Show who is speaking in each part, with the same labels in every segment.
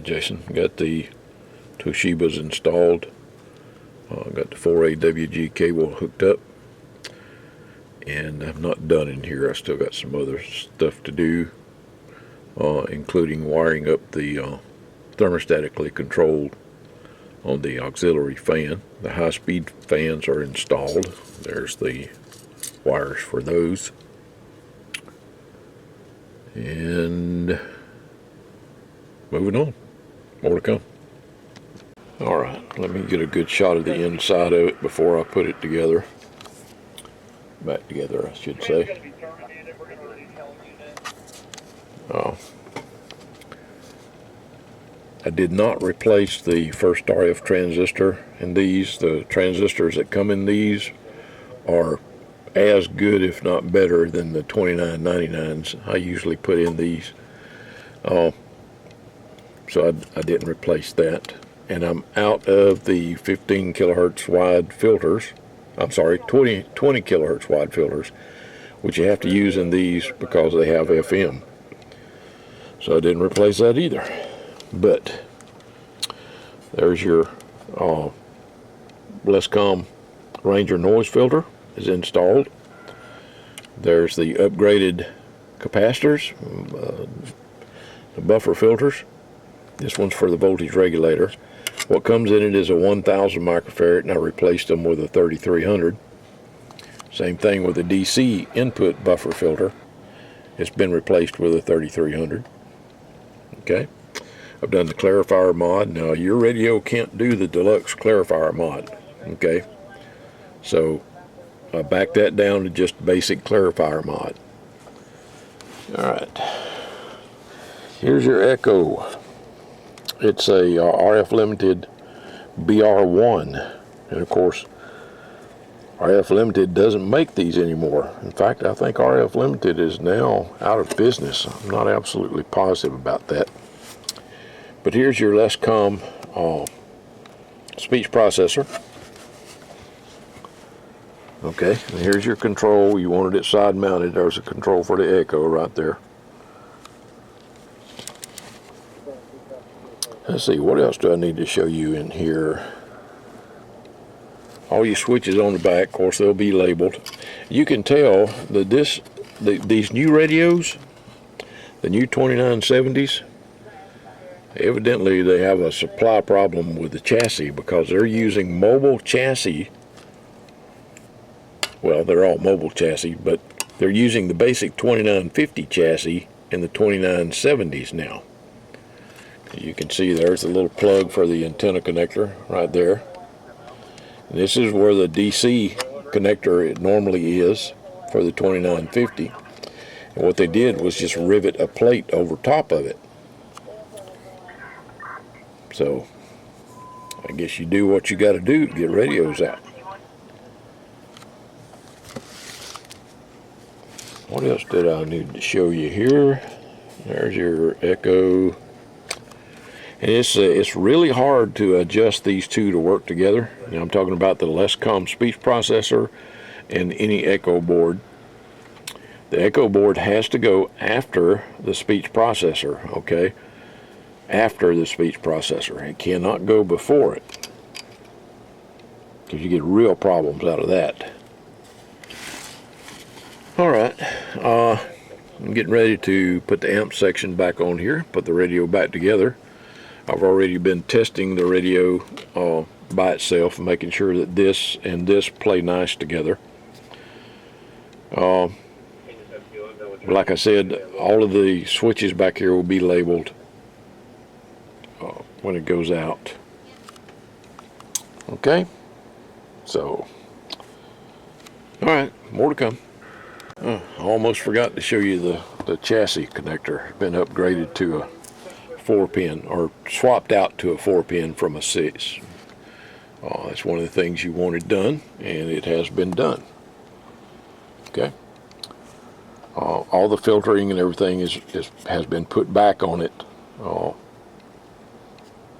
Speaker 1: Alright, Jason, got the Toshibas installed. Got the 4AWG cable hooked up, and I'm not done in here. I still got some other stuff to do, including wiring up the thermostatically controlled on the auxiliary fan. The high-speed fans are installed. There's the wires for those. And moving on, more to come. Alright, let me get a good shot of the inside of it before I put it together. Back together, I should say. I did not replace the first RF transistor in these. The transistors that come in these are as good, if not better, than the 2999s I usually put in these. So I didn't replace that. And I'm out of the 15 kilohertz wide filters. I'm sorry, 20 kilohertz wide filters, which you have to use in these because they have FM. So I didn't replace that either. But there's your Lescom Ranger noise filter is installed. There's the upgraded capacitors, the buffer filters. This one's for the voltage regulator. What comes in it is a 1000 microfarad, and I replaced them with a 3300. Same thing with the DC input buffer filter. It's been replaced with a 3300. Okay. I've done the clarifier mod. Now your radio can't do the deluxe clarifier mod. Okay. So I backed that down to just basic clarifier mod. Alright. Here's your Echo. It's a RF Limited BR1, and of course RF Limited doesn't make these anymore. In fact, I think RF Limited is now out of business. I'm not absolutely positive about that. But here's your Lescom speech processor. Okay, and here's your control. You wanted it side mounted. There's a control for the Echo right there. Let's see, what else do I need to show you in here? All your switches on the back, of course, they'll be labeled. You can tell that these new radios, the new 2970s, evidently they have a supply problem with the chassis because they're using mobile chassis. Well, they're all mobile chassis, but they're using the basic 2950 chassis in the 2970s now. You can see there's a little plug for the antenna connector right there. And this is where the DC connector normally is for the 2950. And what they did was just rivet a plate over top of it. So I guess you do what you got to do to get radios out. What else did I need to show you here? There's your Echo. And it's really hard to adjust these two to work together. You know, I'm talking about the Lescom speech processor and any Echo board. The Echo board has to go after the speech processor, okay? After the speech processor. It cannot go before it, because you get real problems out of that. Alright, I'm getting ready to put the amp section back on here, put the radio back together. I've already been testing the radio by itself, making sure that this and this play nice together. Like I said, all of the switches back here will be labeled when it goes out. Okay, so alright, more to come. I almost forgot to show you the chassis connector. It's been upgraded to a 4-pin, or swapped out to a 4-pin from a 6. That's one of the things you wanted done, and it has been done. Okay. All the filtering and everything has been put back on it.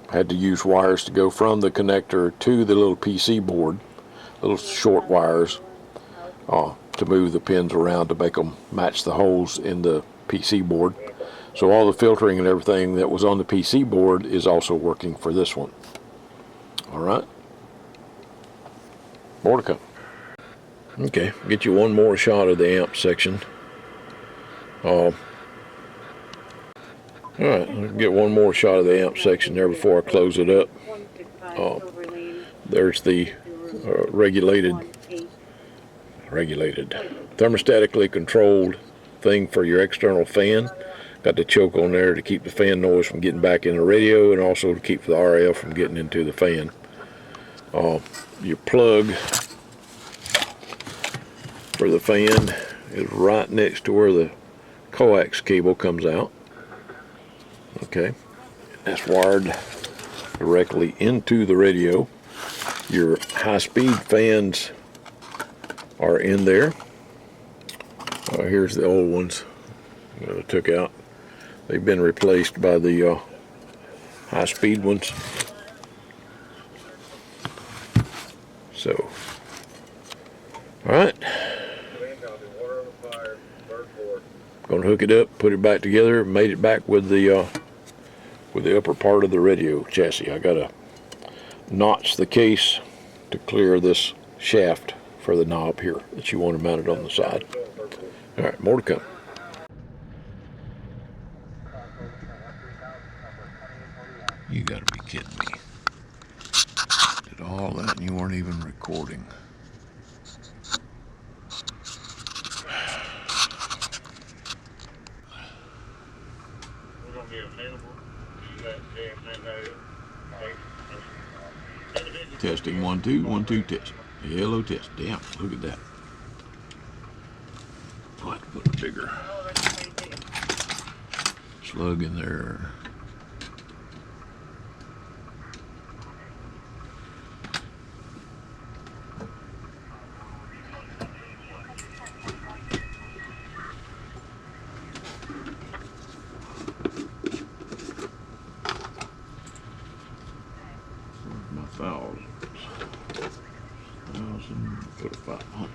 Speaker 1: Had to use wires to go from the connector to the little PC board, little short wires, to move the pins around to make them match the holes in the PC board. So all the filtering and everything that was on the PC board is also working for this one. All right. More to come. Okay, get you one more shot of the amp section. All right, I'll get one more shot of the amp section there before I close it up. There's the regulated, thermostatically controlled thing for your external fan. Got the choke on there to keep the fan noise from getting back in the radio, and also to keep the RF from getting into the fan. Your plug for the fan is right next to where the coax cable comes out. Okay, that's wired directly into the radio. Your high-speed fans are in there. Here's the old ones that I took out. They've been replaced by the high-speed ones. So, all right. Gonna hook it up, put it back together, made it back with the upper part of the radio chassis. I gotta notch the case to clear this shaft for the knob here that you want to mount it on the side. All right, more to come. You gotta be kidding me. Did all that and you weren't even recording. Testing 1 2 1 2 test. Hello test. Damn, look at that. I'll have to put a bigger slug in there. Put a 500.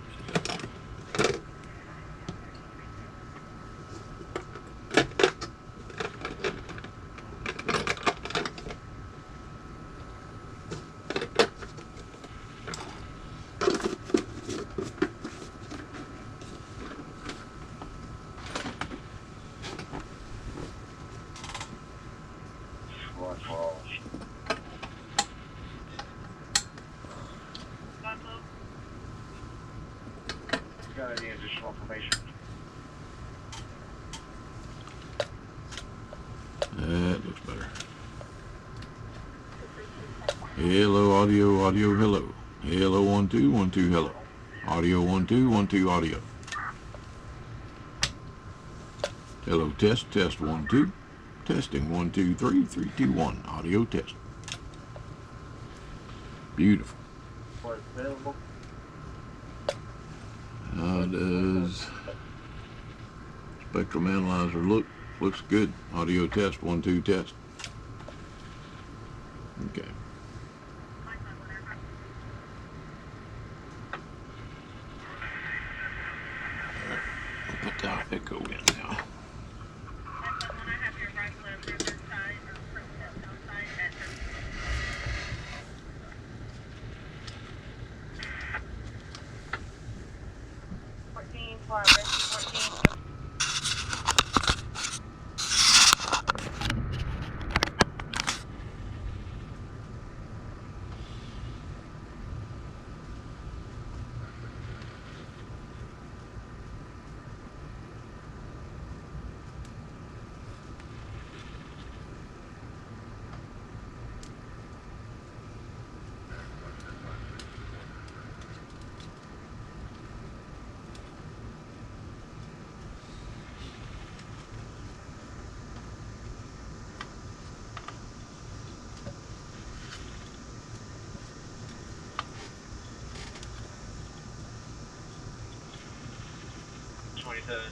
Speaker 2: Got any additional information?
Speaker 1: That looks better. Hello, audio, audio, hello. Hello, 1 2 1 2, hello. Audio 1 2 1 2, audio. Hello, test, test 1 2. Testing 1 2 3 3 2 1. Audio test. Beautiful.
Speaker 2: What's available?
Speaker 1: How does spectrum analyzer look? Looks good. Audio test 1 2 test. Okay. I'll put that echo in now.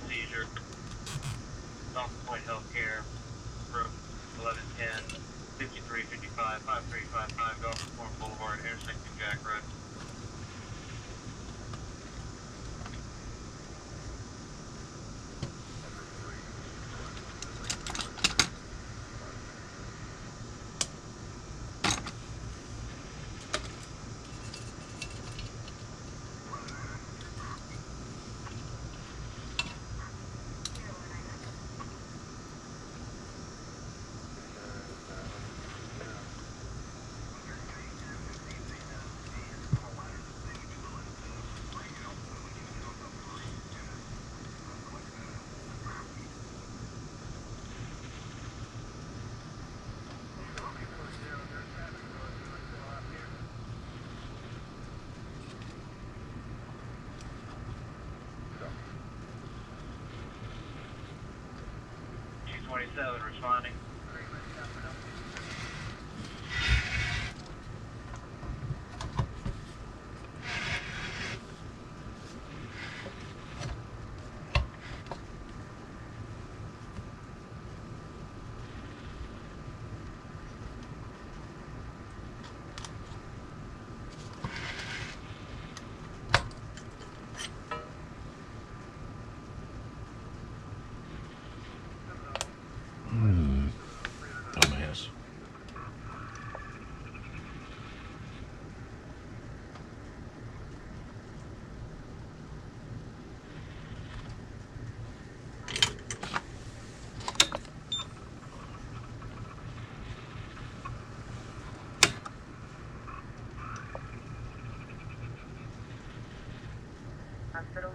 Speaker 2: Seizure, South Point Healthcare, room 1110, 5355, 5355, Gulf Reform Boulevard, intersection Jack Road. LC2970 responding.
Speaker 1: Dumbass.
Speaker 3: Hospital.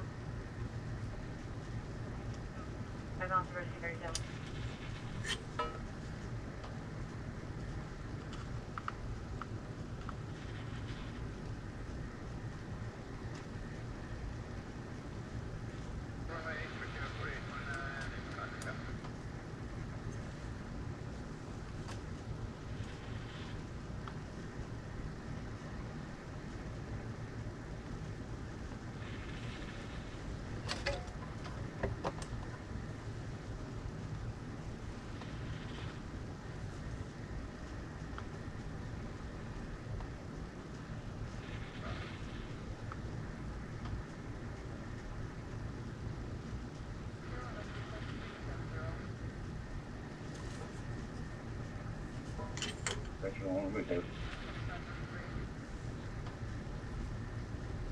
Speaker 3: I'm off the receiver zone.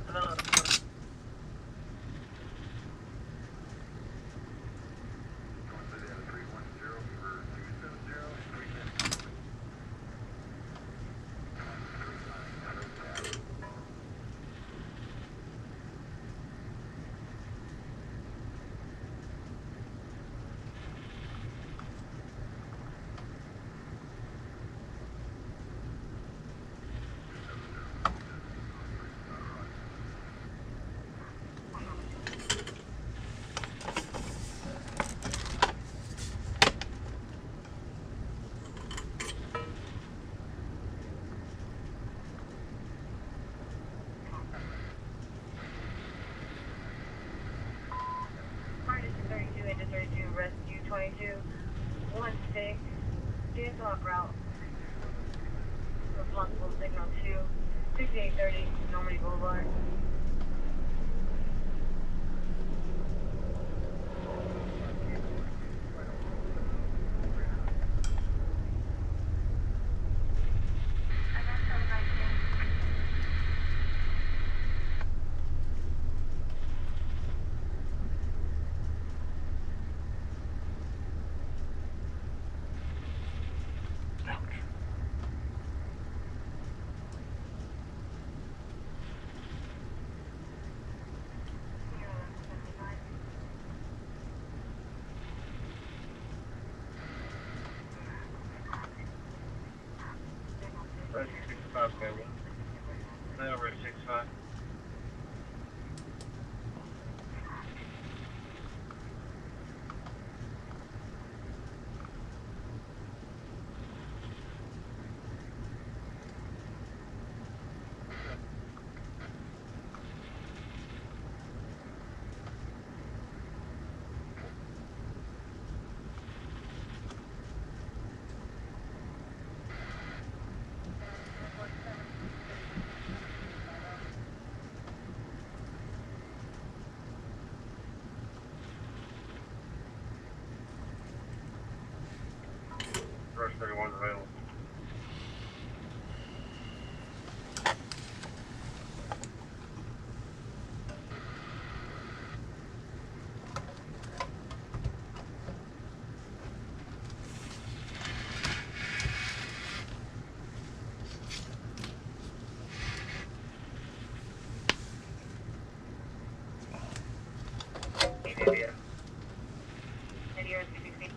Speaker 3: Hello. Minus 32 into 32, rescue 2216, DSLOC route, responsible signal 2, 6830, Normandy Boulevard.
Speaker 1: Ouch.
Speaker 2: Rescue 65, baby. Stay over at 65. Rush 31's available.
Speaker 3: Idiot. Idiot, CBC.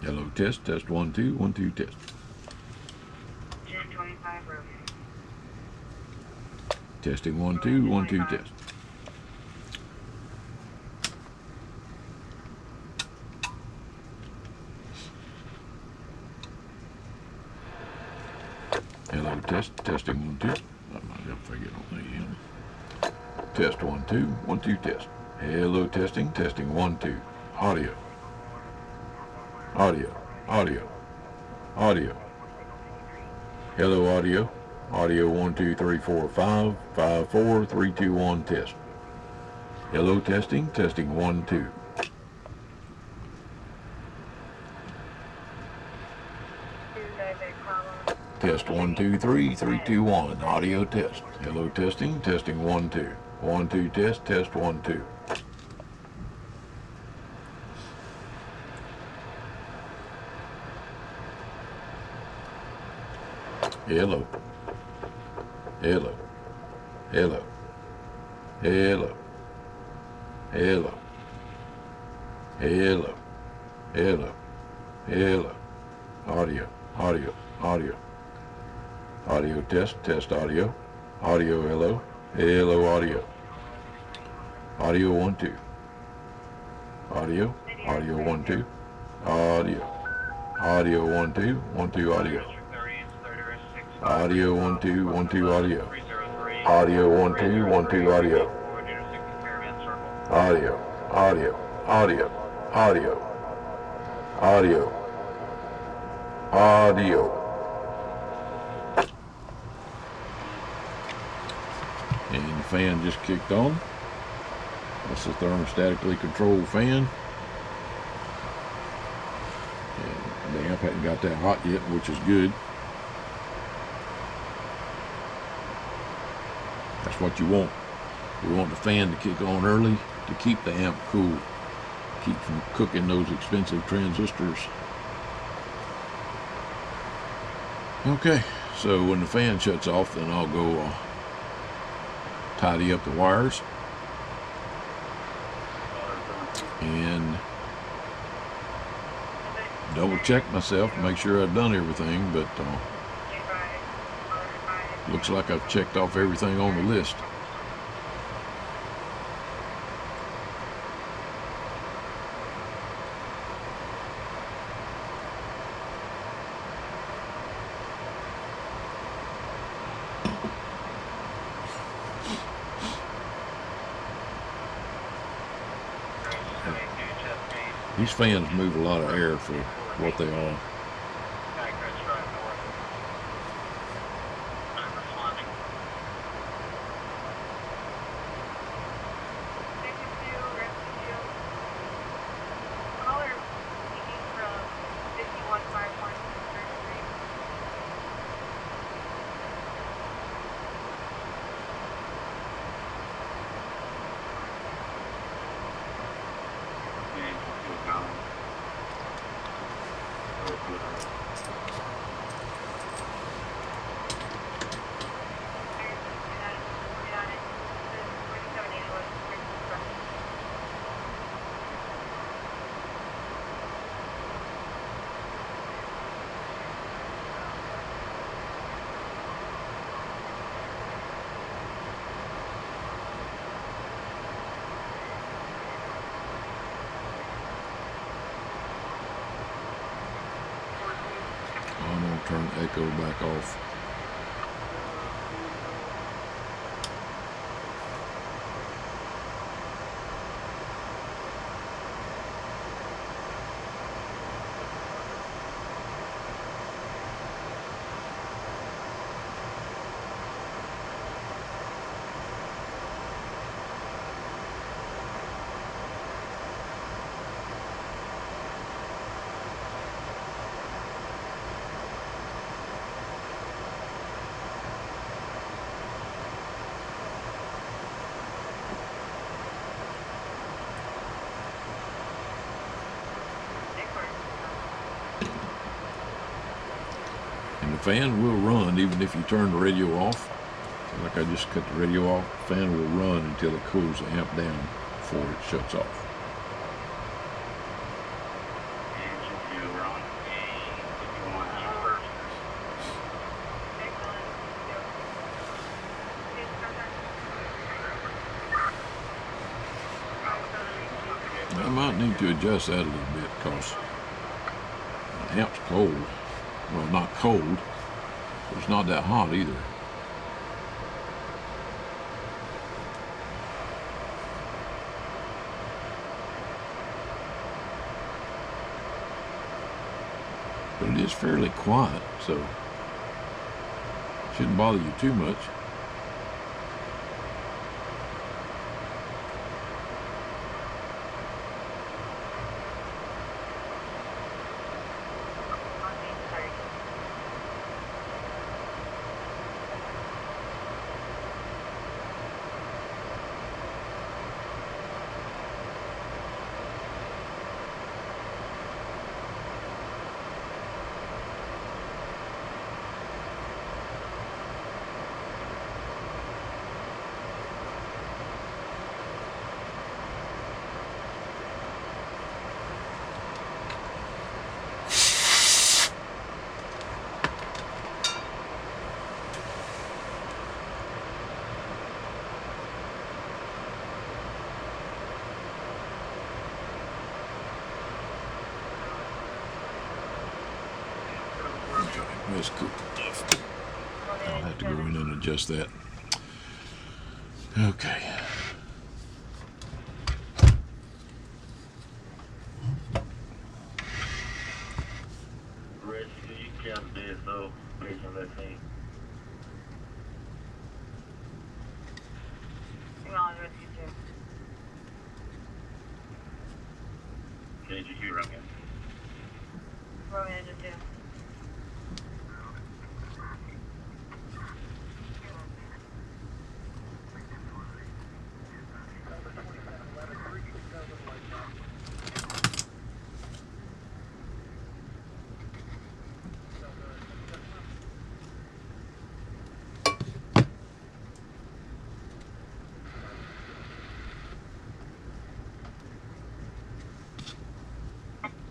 Speaker 1: Hello, test, test 1 2 1 2 test.
Speaker 3: 1025 road.
Speaker 1: Testing 1 2 1 2 test. Hello, test, testing 1 2. I might have to figure on the end. Test 1 2 1 2 test. Hello, testing, testing 1 2. Audio. Audio. Audio. Audio. Hello, audio. Audio 1 2 3 4 5 5 4 3 2 1 test. Hello, testing, testing 1 2. Test 1 2 3 3 2 1. Audio test. Hello, testing, testing 1 2. 1 2 test, test 1 2. Hello. Hello. Hello. Hello. Hello. Hello. Hello. Hello. Audio. Audio. Audio. Audio test. Test audio. Audio hello. Hello audio. Audio 1 2. Audio. Audio 1 2. Audio. Audio 1 2. 1 2 audio. Audio 1 2 1 2 audio. Audio 1 2 1 2 audio. Audio. Audio. Audio. Audio. Audio. Audio. And the fan just kicked on. That's a thermostatically controlled fan. And the amp hadn't got that hot yet, which is good. That's what you want. We want the fan to kick on early to keep the amp cool. Keep from cooking those expensive transistors. Okay, so when the fan shuts off, then I'll go tidy up the wires and double check myself to make sure I've done everything, but looks like I've checked off everything on the list. These fans move a lot of air for what they are. I'm going to turn echo back off. And the fan will run even if you turn the radio off. Like I just cut the radio off, the fan will run until it cools the amp down before it shuts off.
Speaker 2: And you are on
Speaker 1: Might need to adjust that a little bit because the amp's cold. Well, not cold, but it's not that hot either. But it is fairly quiet, so it shouldn't bother you too much. That's cool enough. I'll have to go in and adjust that. Okay.
Speaker 2: Rich, you can't do it so based on that thing.
Speaker 3: Acknowledge rescue 2.
Speaker 2: Can't you hear me?
Speaker 3: Roman engine 2.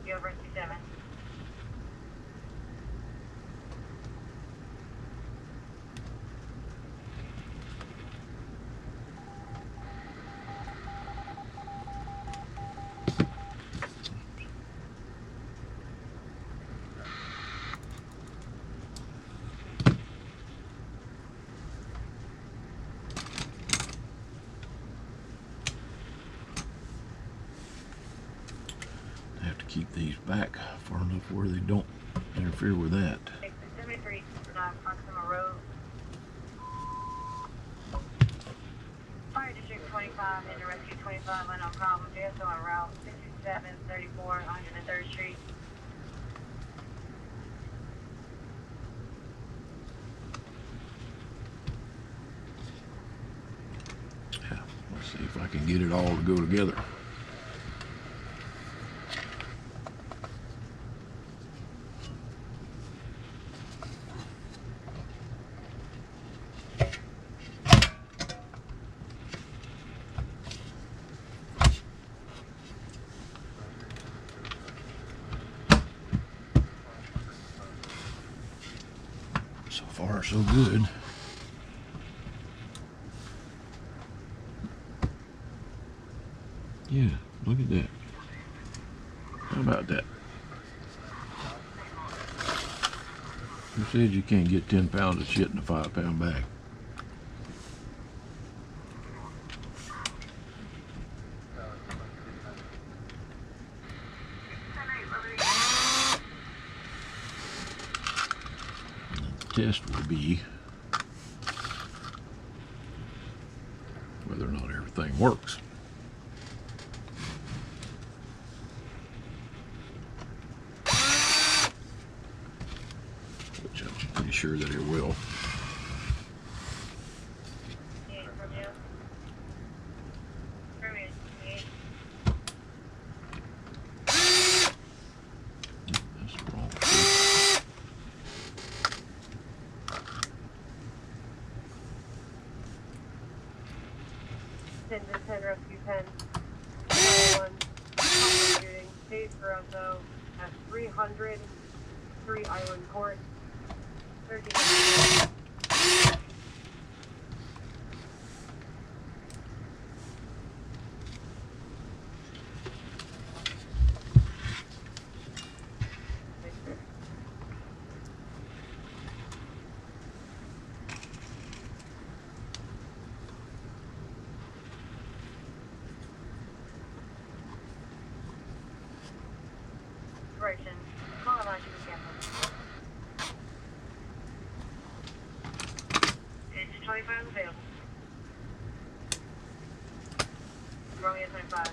Speaker 3: You have rescue 7.
Speaker 1: I have to keep these back far enough where they don't interfere with that.
Speaker 3: 73, Proxima Road. Fire District 25, into Rescue 25, unknown problem, JSO on route 6734, 103rd Street.
Speaker 1: Yeah, let's see if I can get it all to go together. So far, so good. Yeah, look at that. How about that? Who said you can't get 10 pounds of shit in a 5-pound bag? The test will be whether or not everything works. Which I'm pretty sure that it will. That's the wrong thing.
Speaker 3: Send to 10 Rescue 10. 1 shooting. Stage Toronto at 300 3 Island Court. 13. 25 available. Romeo 25.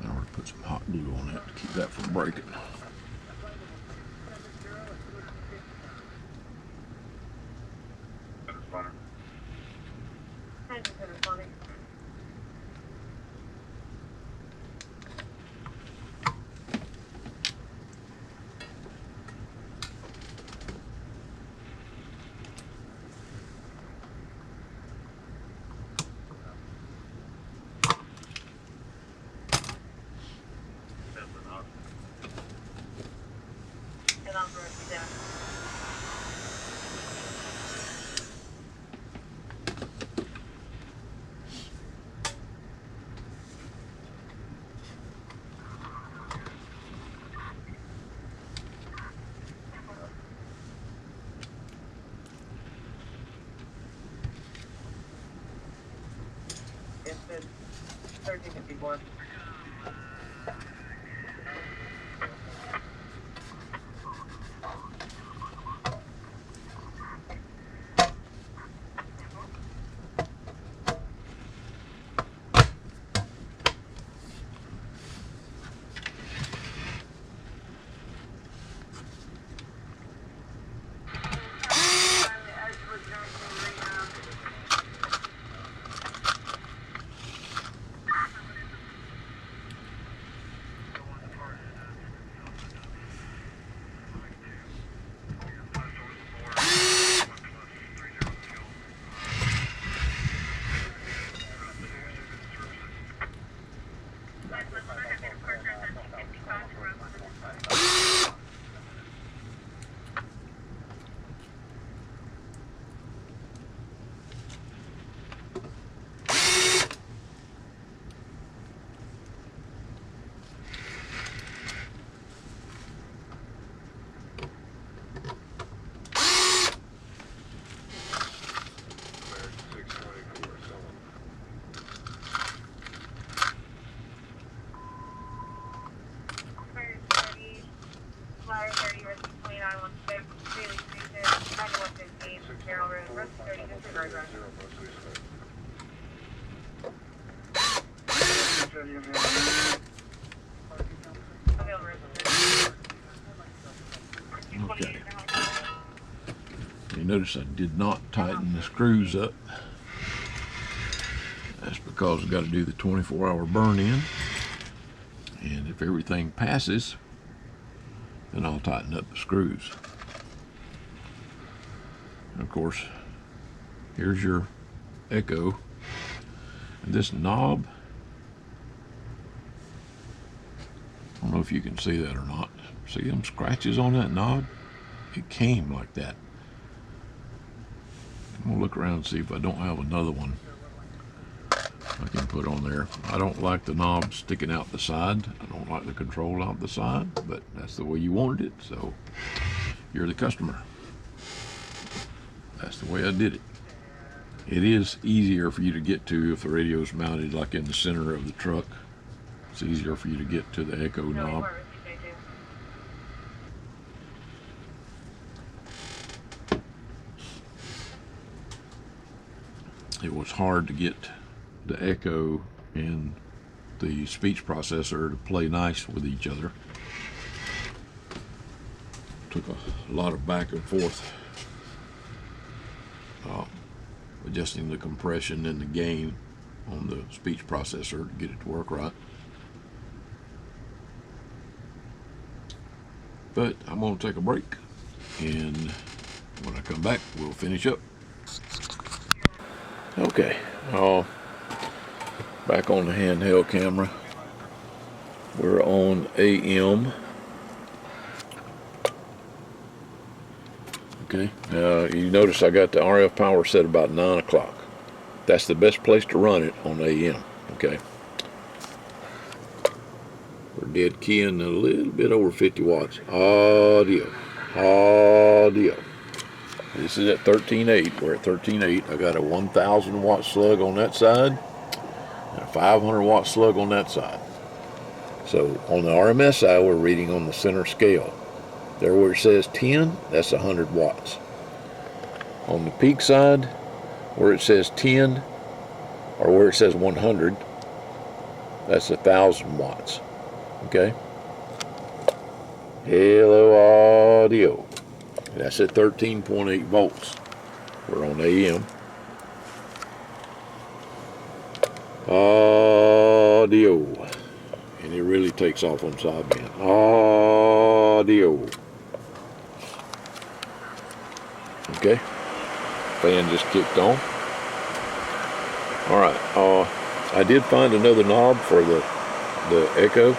Speaker 1: I ought to put some hot glue on that to keep that from breaking.
Speaker 2: That's fine.
Speaker 3: Thank you for responding.
Speaker 2: That's enough.
Speaker 3: And I'm going to be down. It's 1354. Flyer 30, rescue 29, 1 6, Bailey Station, 9115, Carroll Road, rescue 30, disregard drive. Available rescue 30.
Speaker 1: Okay. You notice I did not tighten the screws up. That's because I've got to do the 24-hour burn in. And if everything passes, then I'll tighten up the screws. And of course, here's your echo. And this knob, I don't know if you can see that or not. See them scratches on that knob? It came like that. I'm gonna look around and see if I don't have another one I can put on there. I don't like the knob sticking out the side. I don't like the control out the side, but that's the way you wanted it, so you're the customer. That's the way I did it. It is easier for you to get to if the radio's mounted like in the center of the truck. It's easier for you to get to the echo knob. It was hard to get the echo and the speech processor to play nice with each other. Took a lot of back and forth adjusting the compression and the gain on the speech processor to get it to work right. But I'm going to take a break, and when I come back we'll finish up. Okay, back on the handheld camera. We're on AM. Okay, now you notice I got the RF power set about 9 o'clock. That's the best place to run it on AM, okay? We're dead keying a little bit over 50 watts. Audio. This is at 13.8. We're at 13.8. I got a 1,000 watt slug on that side and a 500 watt slug on that side. So on the RMS side, we're reading on the center scale. There where it says 10, that's 100 watts. On the peak side, where it says 10, or where it says 100, that's 1,000 watts. Okay? Hello audio. That's at 13.8 volts. We're on AM. Audio. And it really takes off on sideband. Audio. Okay. Fan just kicked on. Alright. I did find another knob for the echo.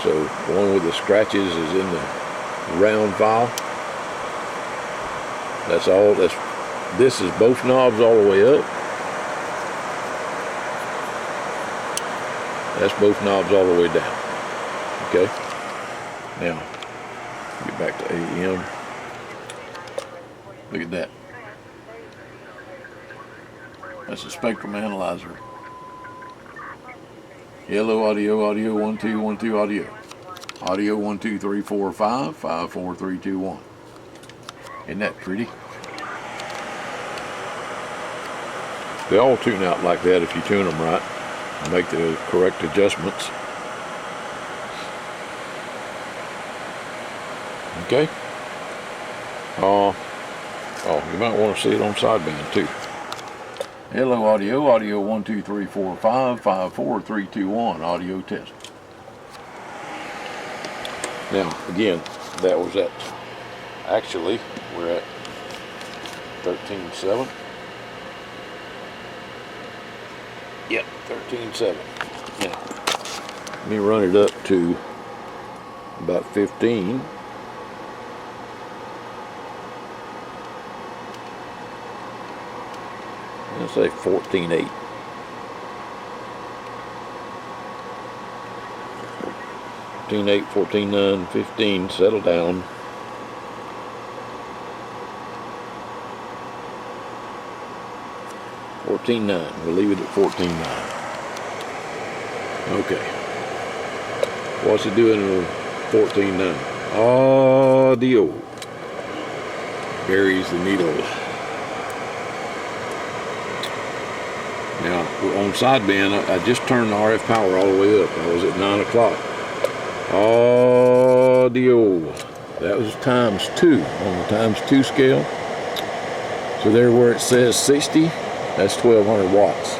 Speaker 1: So the one with the scratches is in the round file. That's all. This is both knobs all the way up. That's both knobs all the way down. Okay. Now get back to AM. Look at that. That's a spectrum analyzer. Hello audio, audio 1 2 1 2 audio. Audio 1 2 3 4 5 5 4 3 2 1. Isn't that pretty? They all tune out like that if you tune them right and make the correct adjustments. Okay. You might want to see it on sideband too. Hello audio, audio 1 2 3 4 5 5 4 3 2 1 audio test. Now again, that was at, actually we're at 13.7. Yep, 13.7. Now let me run it up to about 15. Let's say 14.8. 14.8, 14.9, 15, settle down. 14.9, we'll leave it at 14.9. Okay. What's it doing at 14.9? Audio. Buries the needle. Now, on sideband, I just turned the RF power all the way up. I was at 9 o'clock. Audio. That was times 2 on the times 2 scale. So there where it says 60, that's 1,200 watts.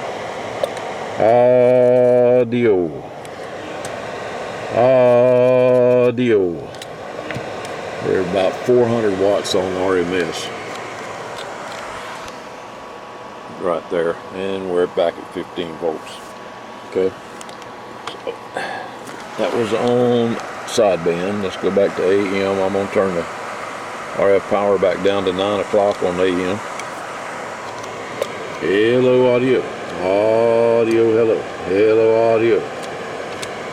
Speaker 1: Audio. Audio. They're about 400 watts on RMS. Right there, and we're back at 15 volts. Okay, so that was on sideband. Let's go back to AM. I'm going to turn the RF power back down to 9 o'clock on AM. Hello audio, audio, hello, hello audio.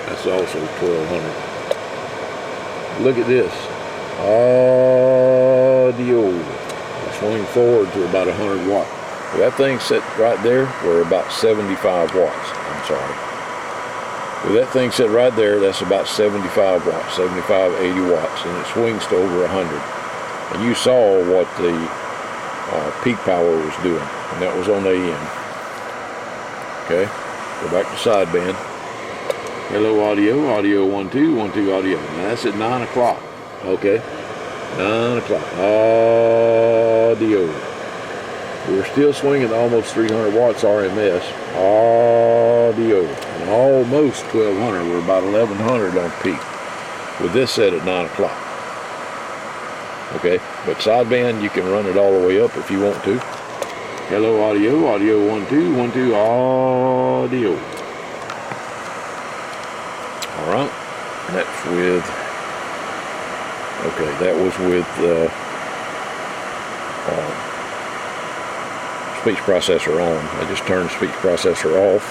Speaker 1: That's also 1,200. Look at this, audio. Swing forward to about 100 watts. That thing set right there, we're about 75 watts. I'm sorry. With that thing set right there, that's about 75 watts, 75, 80 watts, and it swings to over 100. And you saw what the peak power was doing, and that was on AM. Okay, go back to sideband. Hello audio, audio 1 2 1 2 audio. Now that's at 9 o'clock. Okay, 9 o'clock. Audio. We're still swinging almost 300 watts RMS. Audio. And almost 1,200. We're about 1,100 on peak. With this set at 9 o'clock. Okay. But sideband, you can run it all the way up if you want to. Hello audio. Audio 1 2 1 2 audio. Alright. That's with... Okay, that was with... speech processor on. I just turned the speech processor off.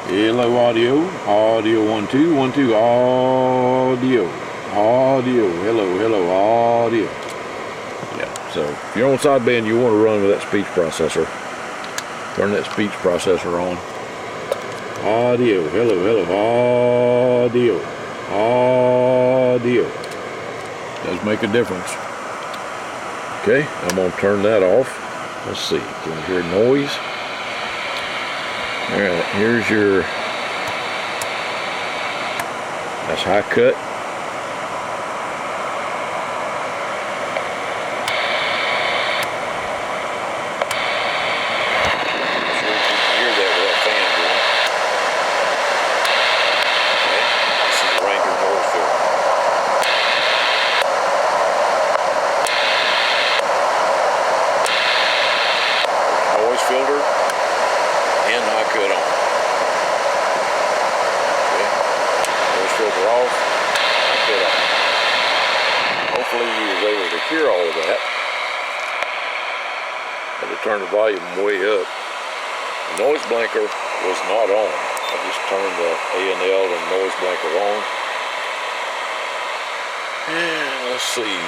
Speaker 1: Hello, audio. Audio 1 2 1 2. Audio. Audio. Hello, audio. Yeah. So if you're on sideband, you want to run with that speech processor. Turn that speech processor on. Audio. Hello, audio. Audio. Does make a difference. Okay, I'm going to turn that off. Let's see, can you hear noise? Alright, here's your, that's high cut. Filter and high cut on. Okay. Noise filter off, high cut on. Hopefully you was able to hear all of that. I had to turn the volume way up. The noise blanker was not on. I just turned the A&L and noise blanker on. And let's see.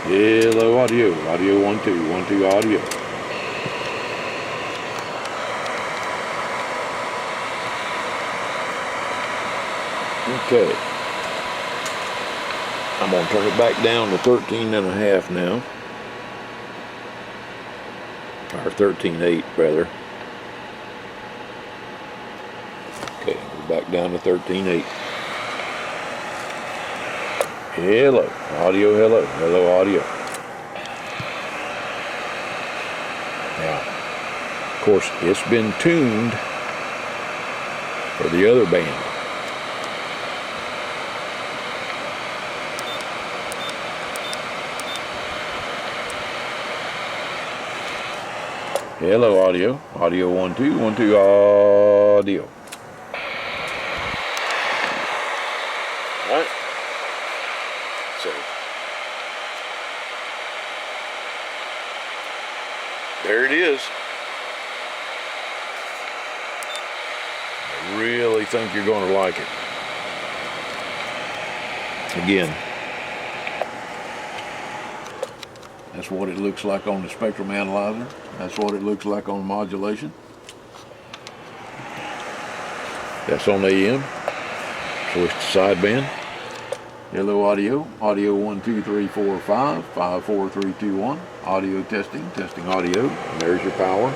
Speaker 1: Hello, audio. Audio 1 2 1 2 audio. Okay. I'm going to turn it back down to 13.5 now. Or 13.8 rather. Okay, we're back down to 13.8. Hello, audio, hello, audio. Now, of course, it's been tuned for the other band. Hello, audio. Audio 1 2 1 2 audio. All right. So there it is. I really think you're going to like it. Again, that's what it looks like on the spectrum analyzer. That's what it looks like on modulation. That's on AM. Switch to sideband. Hello, audio. Audio 1 2 3 4 5 5 4 3 2 1. Audio testing. Testing audio. And there's your power.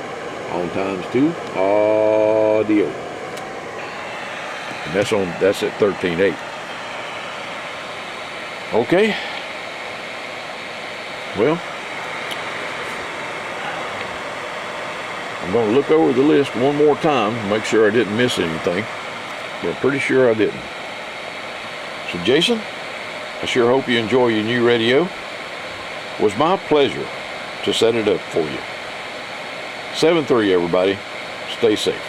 Speaker 1: On times 2. Audio. And that's at 13.8. Okay. Well, I'm going to look over the list one more time, make sure I didn't miss anything. But I'm pretty sure I didn't. So Jason, I sure hope you enjoy your new radio. It was my pleasure to set it up for you. 7-3 everybody. Stay safe.